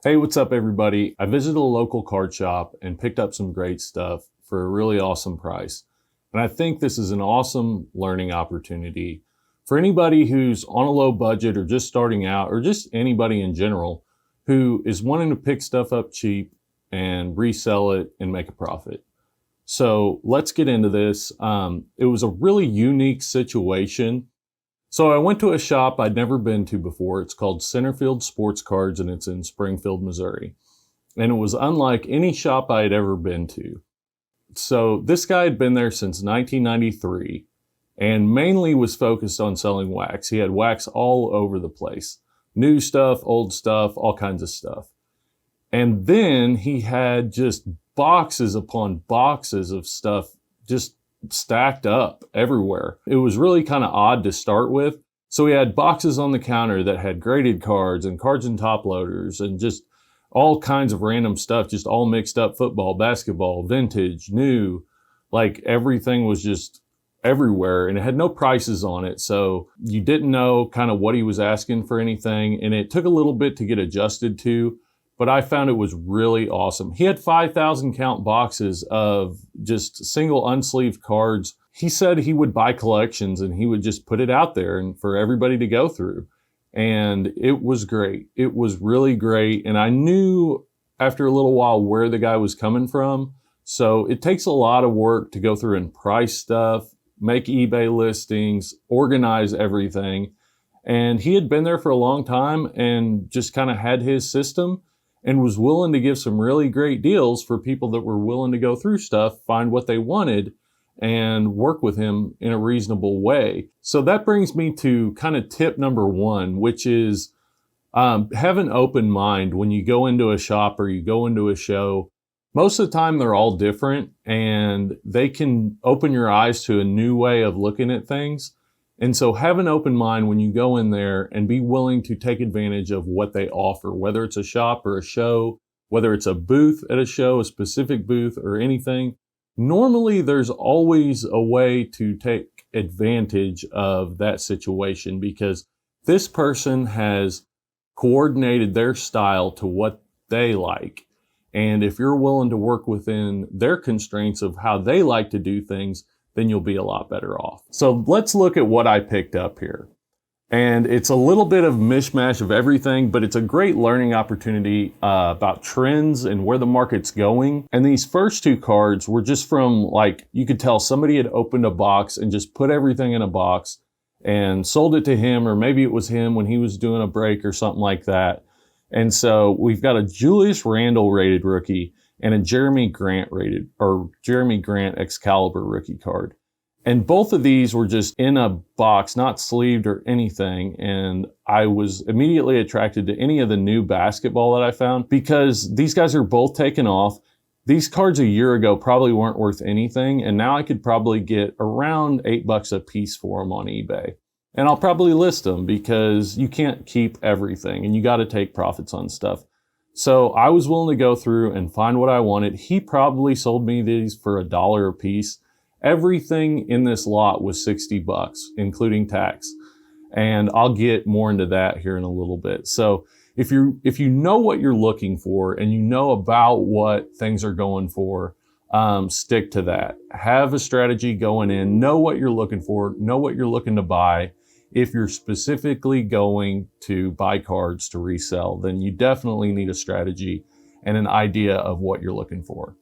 Hey, what's up, everybody? I visited a local card shop and picked up some great stuff for a really awesome price. And I think this is an awesome learning opportunity for anybody who's on a low budget or just starting out, or just anybody in general who is wanting to pick stuff up cheap and resell it and make a profit. So let's get into this. It was a really unique situation. So I went to a shop I'd never been to before. It's called Centerfield Sports Cards, and it's in Springfield, Missouri. And it was unlike any shop I had ever been to. So this guy had been there since 1993 and mainly was focused on selling wax. He had wax all over the place. New stuff, old stuff, all kinds of stuff. And then he had just boxes upon boxes of stuff just stacked up everywhere. It was really kind of odd to start with. So he had boxes on the counter that had graded cards and cards and top loaders and just all kinds of random stuff, just all mixed up: football, basketball, vintage, new, like everything was just everywhere, and it had no prices on it. So you didn't know kind of what he was asking for anything. And it took a little bit to get adjusted to, but I found it was really awesome. He had 5,000 count boxes of just single unsleeved cards. He said he would buy collections and he would just put it out there and for everybody to go through. And it was great. It was really great. And I knew after a little while where the guy was coming from. So it takes a lot of work to go through and price stuff, make eBay listings, organize everything. And he had been there for a long time and just kind of had his system, and was willing to give some really great deals for people that were willing to go through stuff, find what they wanted, and work with him in a reasonable way. So that brings me to kind of tip number one, which is have an open mind when you go into a shop or you go into a show. Most of the time they're all different, and they can open your eyes to a new way of looking at things. And so have an open mind when you go in there and be willing to take advantage of what they offer, whether it's a shop or a show, whether it's a booth at a show, a specific booth, or anything. Normally, there's always a way to take advantage of that situation because this person has coordinated their style to what they like. And if you're willing to work within their constraints of how they like to do things, then you'll be a lot better off. So let's look at what I picked up here. And it's a little bit of mishmash of everything, but it's a great learning opportunity about trends and where the market's going. And these first two cards were just from, like, you could tell somebody had opened a box and just put everything in a box and sold it to him, or maybe it was him when he was doing a break or something like that. And so we've got a Julius Randle rated rookie and a Jeremy Grant Excalibur rookie card. And both of these were just in a box, not sleeved or anything. And I was immediately attracted to any of the new basketball that I found because these guys are both taken off. These cards a year ago probably weren't worth anything. And now I could probably get around $8 a piece for them on eBay. And I'll probably list them because you can't keep everything and you got to take profits on stuff. So I was willing to go through and find what I wanted. He probably sold me these for $1 a piece. Everything in this lot was $60, including tax. And I'll get more into that here in a little bit. So if you know what you're looking for and you know about what things are going for, stick to that. Have a strategy going in, know what you're looking for, know what you're looking to buy. If you're specifically going to buy cards to resell, then you definitely need a strategy and an idea of what you're looking for.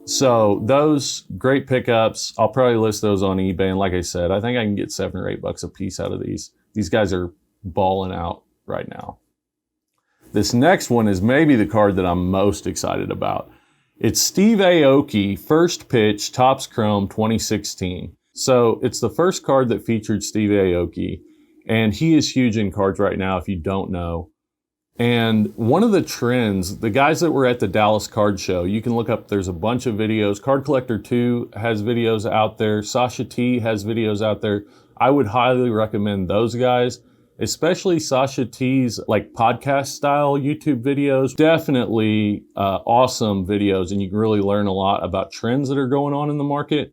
So those great pickups, I'll probably list those on eBay. And like I said, I think I can get $7 or $8 a piece out of these. These guys are balling out right now. This next one is maybe the card that I'm most excited about. It's Steve Aoki, First Pitch, Topps Chrome 2016. So it's the first card that featured Steve Aoki, and he is huge in cards right now if you don't know. And one of the trends, the guys that were at the Dallas Card Show, you can look up, there's a bunch of videos. Card Collector 2 has videos out there. Sasha T has videos out there. I would highly recommend those guys, especially Sasha T's like podcast style YouTube videos. Definitely awesome videos, and you can really learn a lot about trends that are going on in the market.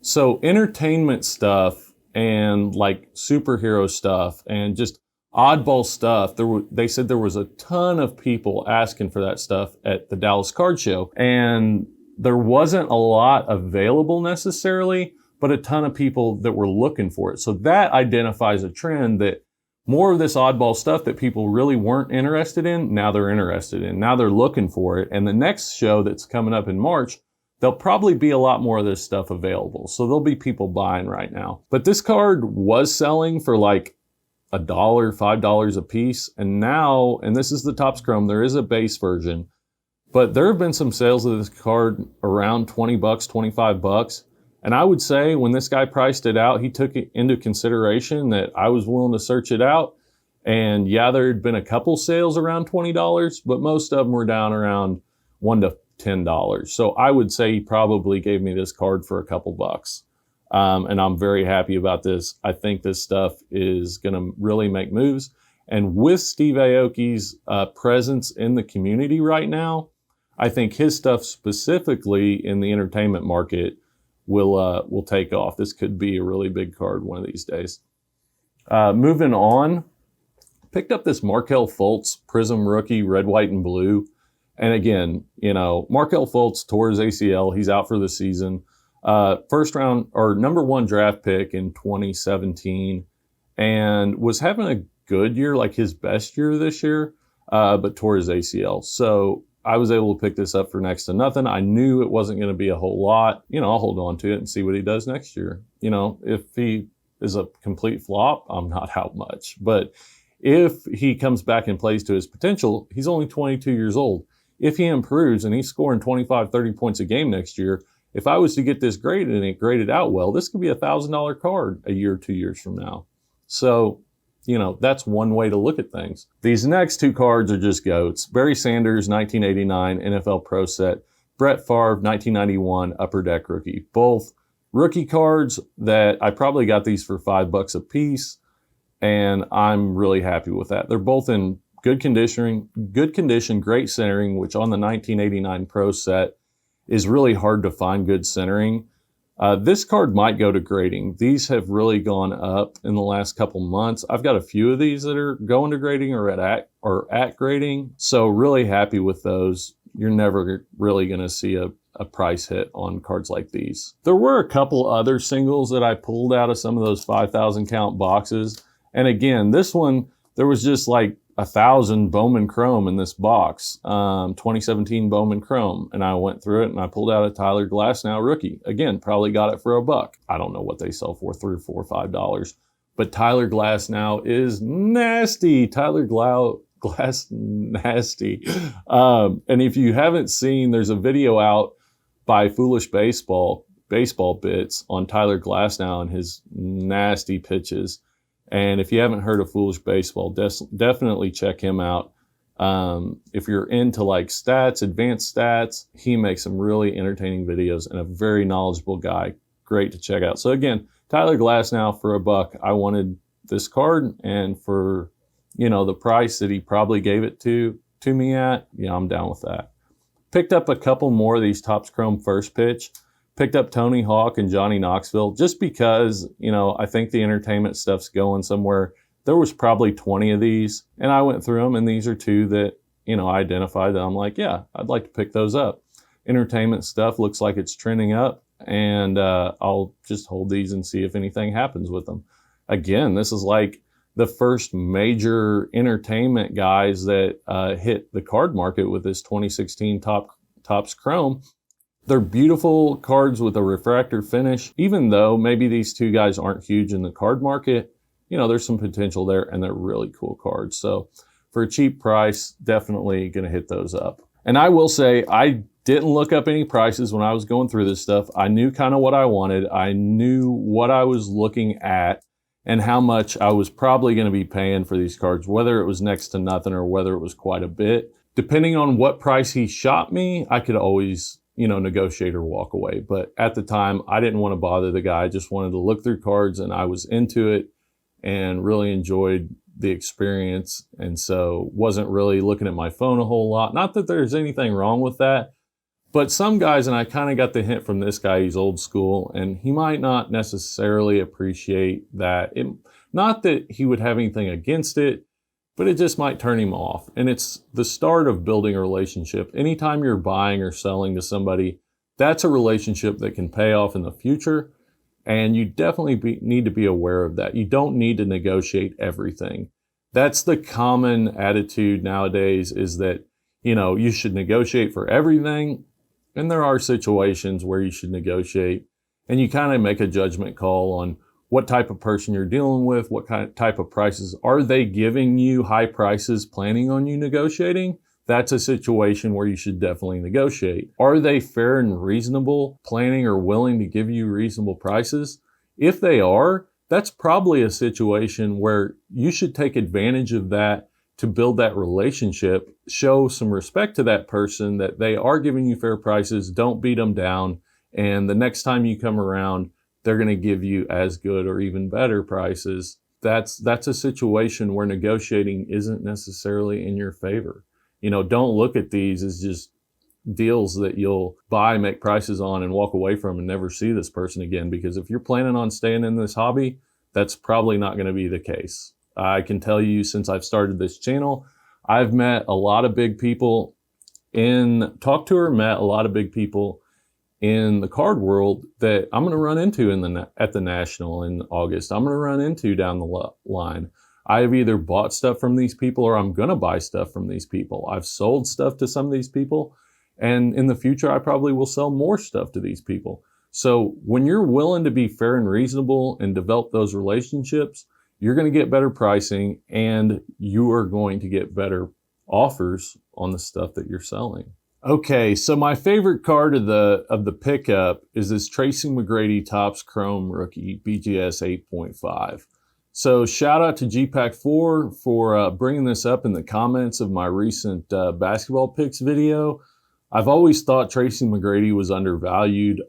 So entertainment stuff and like superhero stuff and just oddball stuff. They said there was a ton of people asking for that stuff at the Dallas Card Show, and there wasn't a lot available necessarily, but a ton of people that were looking for it. So that identifies a trend that more of this oddball stuff that people really weren't interested in, now they're interested in. Now they're looking for it. And the next show that's coming up in March, there'll probably be a lot more of this stuff available. So there'll be people buying right now. But this card was selling for like $1, $5 a piece. And now, and this is the Topps Chrome, there is a base version, but there have been some sales of this card around 20 bucks, 25 bucks. And I would say when this guy priced it out, he took it into consideration that I was willing to search it out. And yeah, there had been a couple sales around $20, but most of them were down around $1 to $10. So I would say he probably gave me this card for a couple bucks. And I'm very happy about this. I think this stuff is going to really make moves. And with Steve Aoki's presence in the community right now, I think his stuff specifically in the entertainment market will take off. This could be a really big card one of these days. Moving on, picked up this Markelle Fultz Prism rookie, red, white, and blue. And again, you know, Markelle Fultz tore his ACL. He's out for the season. First round or number 1 draft pick in 2017, and was having a good year, like his best year this year, but tore his ACL. So I was able to pick this up for next to nothing. I knew it wasn't going to be a whole lot. You know, I'll hold on to it and see what he does next year. You know, if he is a complete flop, I'm not out much. But if he comes back and plays to his potential, he's only 22 years old. If he improves and he's scoring 25, 30 points a game next year, if I was to get this graded and it graded out well, this could be a $1,000 card a year, 2 years from now. So, you know, that's one way to look at things. These next 2 cards are just goats. Barry Sanders, 1989 NFL Pro Set. Brett Favre, 1991 Upper Deck rookie. Both rookie cards that I probably got these for $5 a piece, and I'm really happy with that. They're both in good condition, great centering, which on the 1989 Pro Set is really hard to find good centering. This card might go to grading. These have really gone up in the last couple months. I've got a few of these that are going to grading or at grading. So really happy with those. You're never really going to see a price hit on cards like these. There were a couple other singles that I pulled out of some of those 5,000 count boxes. And again, this one, there was just like 1,000 Bowman Chrome in this box, 2017 Bowman Chrome. And I went through it and I pulled out a Tyler Glasnow rookie. Again, probably got it for $1. I don't know what they sell for, $3 or $4 or $5. But Tyler Glasnow is nasty. Tyler Glass nasty. And if you haven't seen, there's a video out by Foolish Baseball Bits on Tyler Glasnow and his nasty pitches. And if you haven't heard of Foolish Baseball, definitely check him out. If you're into like stats, advanced stats, he makes some really entertaining videos and a very knowledgeable guy. Great to check out. So again, Tyler Glasnow for $1. I wanted this card, and for, you know, the price that he probably gave it to me at, yeah, I'm down with that. Picked up a couple more of these Topps Chrome first pitch. Picked up Tony Hawk and Johnny Knoxville just because, you know, I think the entertainment stuff's going somewhere. There was probably 20 of these, and I went through them, and these are 2 that, you know, I identified that I'm like, yeah, I'd like to pick those up. Entertainment stuff looks like it's trending up, and I'll just hold these and see if anything happens with them. Again, this is like the first major entertainment guys that hit the card market with this 2016 Topps Chrome. They're beautiful cards with a refractor finish. Even though maybe these 2 guys aren't huge in the card market, you know, there's some potential there, and they're really cool cards. So for a cheap price, definitely going to hit those up. And I will say, I didn't look up any prices when I was going through this stuff. I knew kind of what I wanted. I knew what I was looking at and how much I was probably going to be paying for these cards, whether it was next to nothing or whether it was quite a bit. Depending on what price he shot me, I could always, you know, negotiate or walk away. But at the time, I didn't want to bother the guy. I just wanted to look through cards, and I was into it and really enjoyed the experience. And so wasn't really looking at my phone a whole lot. Not that there's anything wrong with that, but some guys, and I kind of got the hint from this guy, he's old school, and he might not necessarily appreciate that. Not that he would have anything against it, but it just might turn him off. And it's the start of building a relationship. Anytime you're buying or selling to somebody, that's a relationship that can pay off in the future. And you definitely need to be aware of that. You don't need to negotiate everything. That's the common attitude nowadays, is that, you should negotiate for everything. And there are situations where you should negotiate, and you kind of make a judgment call on what type of person you're dealing with, what kind of type of prices. Are they giving you high prices planning on you negotiating? That's a situation where you should definitely negotiate. Are they fair and reasonable, planning or willing to give you reasonable prices? If they are, that's probably a situation where you should take advantage of that to build that relationship, show some respect to that person that they are giving you fair prices, don't beat them down, and the next time you come around, they're going to give you as good or even better prices. That's a situation where negotiating isn't necessarily in your favor. Don't look at these as just deals that you'll buy, make prices on, and walk away from and never see this person again. Because if you're planning on staying in this hobby, that's probably not going to be the case. I can tell you, since I've started this channel, I've met a lot of big people met a lot of big people in the card world that I'm going to run into at the National in August. I'm going to run into down the line. I've either bought stuff from these people or I'm going to buy stuff from these people. I've sold stuff to some of these people, and in the future, I probably will sell more stuff to these people. So when you're willing to be fair and reasonable and develop those relationships, you're going to get better pricing, and you are going to get better offers on the stuff that you're selling. Okay, so my favorite card of the pickup is this Tracy Mcgrady Topps Chrome Rookie BGS 8.5. So shout out to GPAC4 for bringing this up in the comments of my recent basketball picks video. I've always thought Tracy Mcgrady was undervalued.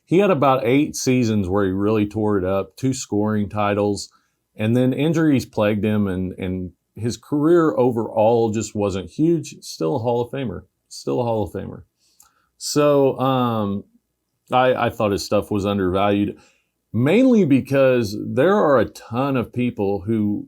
He had about 8 seasons where he really tore it up, 2 scoring titles, and then injuries plagued him, and his career overall just wasn't huge. Still a Hall of Famer. So I thought his stuff was undervalued, mainly because there are a ton of people who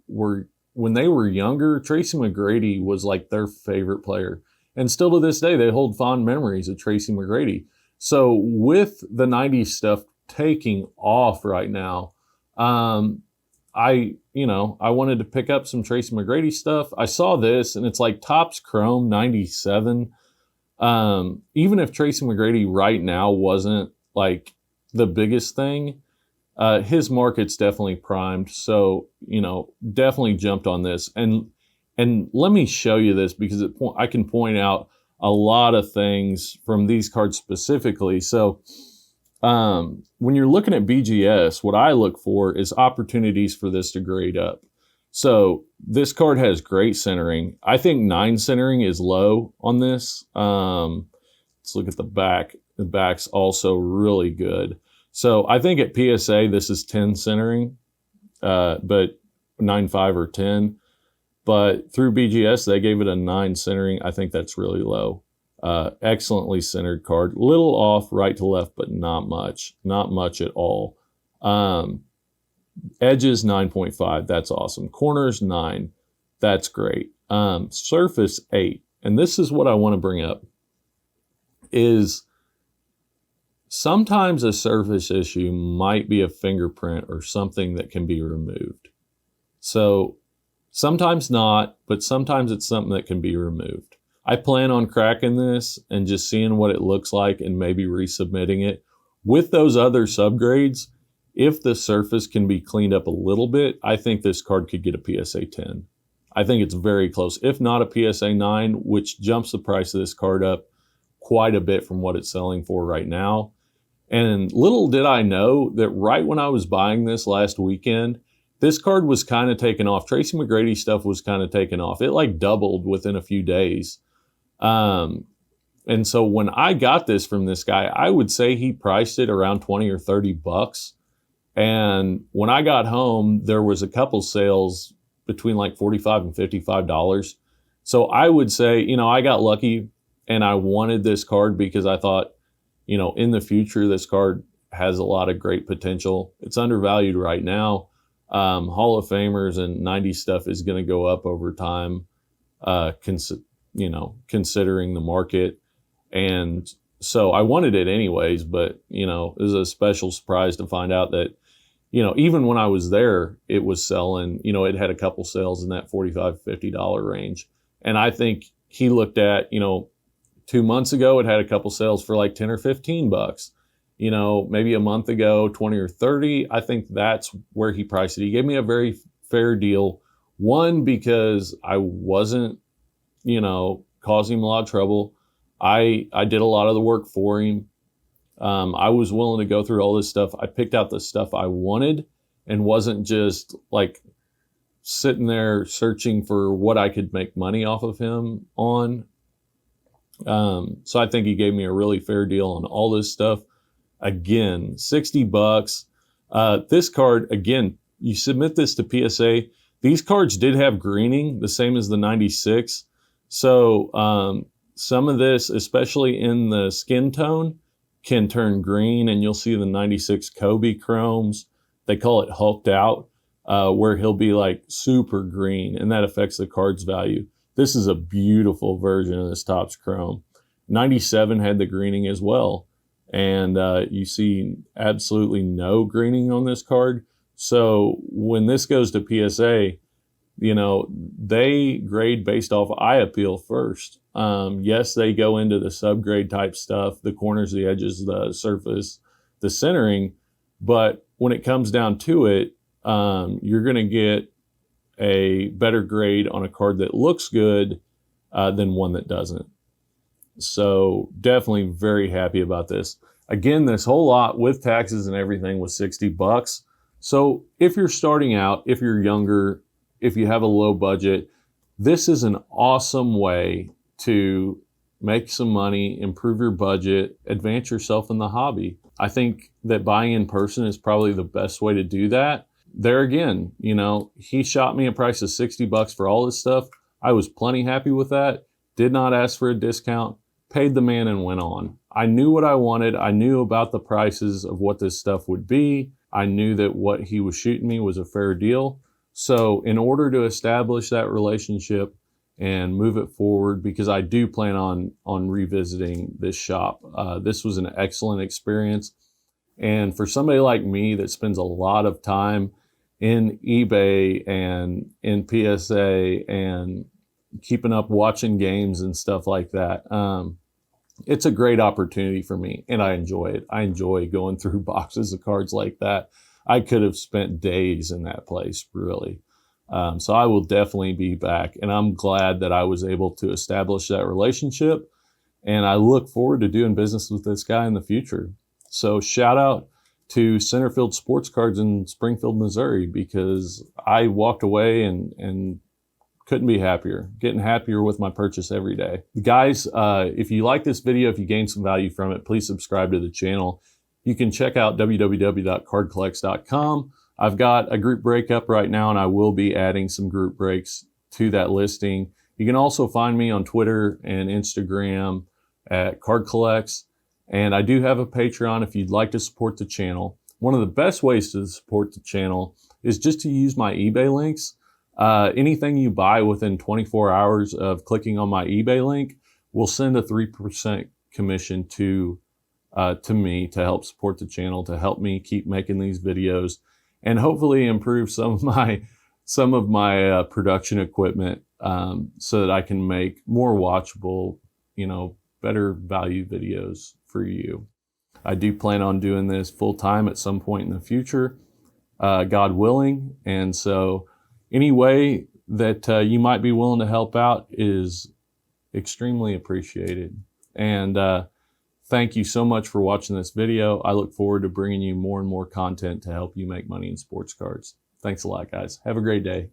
when they were younger, Tracy Mcgrady was like their favorite player. And still to this day, they hold fond memories of Tracy Mcgrady. So with the 90s stuff taking off right now, I wanted to pick up some Tracy Mcgrady stuff. I saw this, and it's like Topps Chrome 97. Even if Tracy Mcgrady right now wasn't like the biggest thing, his market's definitely primed. So, definitely jumped on this. And let me show you this, because I can point out a lot of things from these cards specifically. So, when you're looking at BGS, what I look for is opportunities for this to grade up. So this card has great centering. I think 9 centering is low on this. Let's look at the back. The back's also really good. So I think at PSA, this is 10 centering, but 9.5 or 10. But through BGS, they gave it a 9 centering. I think that's really low. Excellently centered card. Little off right to left, but not much at all. Edges 9.5. That's awesome. Corners 9. That's great. Surface 8. And this is what I want to bring up, is sometimes a surface issue might be a fingerprint or something that can be removed. So sometimes not, but sometimes it's something that can be removed. I plan on cracking this and just seeing what it looks like and maybe resubmitting it. With those other subgrades, if the surface can be cleaned up a little bit, I think this card could get a PSA 10. I think it's very close, if not a PSA 9, which jumps the price of this card up quite a bit from what it's selling for right now. And little did I know that right when I was buying this last weekend, this card was kind of taken off. Tracy Mcgrady stuff was kind of taken off. It like doubled within a few days. And so when I got this from this guy, I would say he priced it around 20 or 30 bucks. And when I got home, there was a couple sales between like $45 and $55. So I would say, I got lucky, and I wanted this card because I thought, in the future, this card has a lot of great potential. It's undervalued right now. Hall of Famers and 90s stuff is going to go up over time, considering the market. And so I wanted it anyways, but, it was a special surprise to find out that, even when I was there, it was selling, it had a couple sales in that $45, $50 range. And I think he looked at, 2 months ago, it had a couple sales for like 10 or 15 bucks. Maybe a month ago, 20 or 30. I think that's where he priced it. He gave me a very fair deal. One, because I wasn't, causing him a lot of trouble. I did a lot of the work for him. I was willing to go through all this stuff. I picked out the stuff I wanted and wasn't just like sitting there searching for what I could make money off of him on. So I think he gave me a really fair deal on all this stuff. Again, 60 bucks. This card, again, you submit this to PSA. These cards did have greening, the same as the 96. So some of this, especially in the skin tone, can turn green, and you'll see the 96 Kobe chromes. They call it hulked out, where he'll be like super green, and that affects the card's value. This is a beautiful version of this Topps chrome. 97 had the greening as well. And you see absolutely no greening on this card. So when this goes to PSA, they grade based off eye appeal first. Yes, they go into the subgrade type stuff, the corners, the edges, the surface, the centering. But when it comes down to it, you're going to get a better grade on a card that looks good than one that doesn't. So definitely very happy about this. Again, this whole lot with taxes and everything was 60 bucks. So if you're starting out, if you're younger, if you have a low budget, this is an awesome way to make some money, improve your budget, advance yourself in the hobby. I think that buying in person is probably the best way to do that. There again, he shot me a price of 60 bucks for all this stuff. I was plenty happy with that. Did not ask for a discount. Paid the man and went on. I knew what I wanted. I knew about the prices of what this stuff would be. I knew that what he was shooting me was a fair deal. So in order to establish that relationship and move it forward, because I do plan on revisiting this shop, this was an excellent experience. And for somebody like me that spends a lot of time in eBay and in PSA and keeping up watching games and stuff like that, it's a great opportunity for me, and I enjoy it. I enjoy going through boxes of cards like that. I could have spent days in that place, really. So I will definitely be back, and I'm glad that I was able to establish that relationship, and I look forward to doing business with this guy in the future. So shout out to Centerfield Sports Cards in Springfield, Missouri, because I walked away and couldn't be happier, getting happier with my purchase every day. Guys, if you like this video, if you gained some value from it, please subscribe to the channel. You can check out www.cardcollex.com. I've got a group break up right now, and I will be adding some group breaks to that listing. You can also find me on Twitter and Instagram at Collex. And I do have a Patreon if you'd like to support the channel. One of the best ways to support the channel is just to use my eBay links. Anything you buy within 24 hours of clicking on my eBay link will send a 3% commission to me to help support the channel, to help me keep making these videos, and hopefully improve some of my production equipment, so that I can make more watchable, better value videos for you. I do plan on doing this full time at some point in the future, God willing. And so any way that you might be willing to help out is extremely appreciated. And thank you so much for watching this video. I look forward to bringing you more and more content to help you make money in sports cards. Thanks a lot, guys. Have a great day.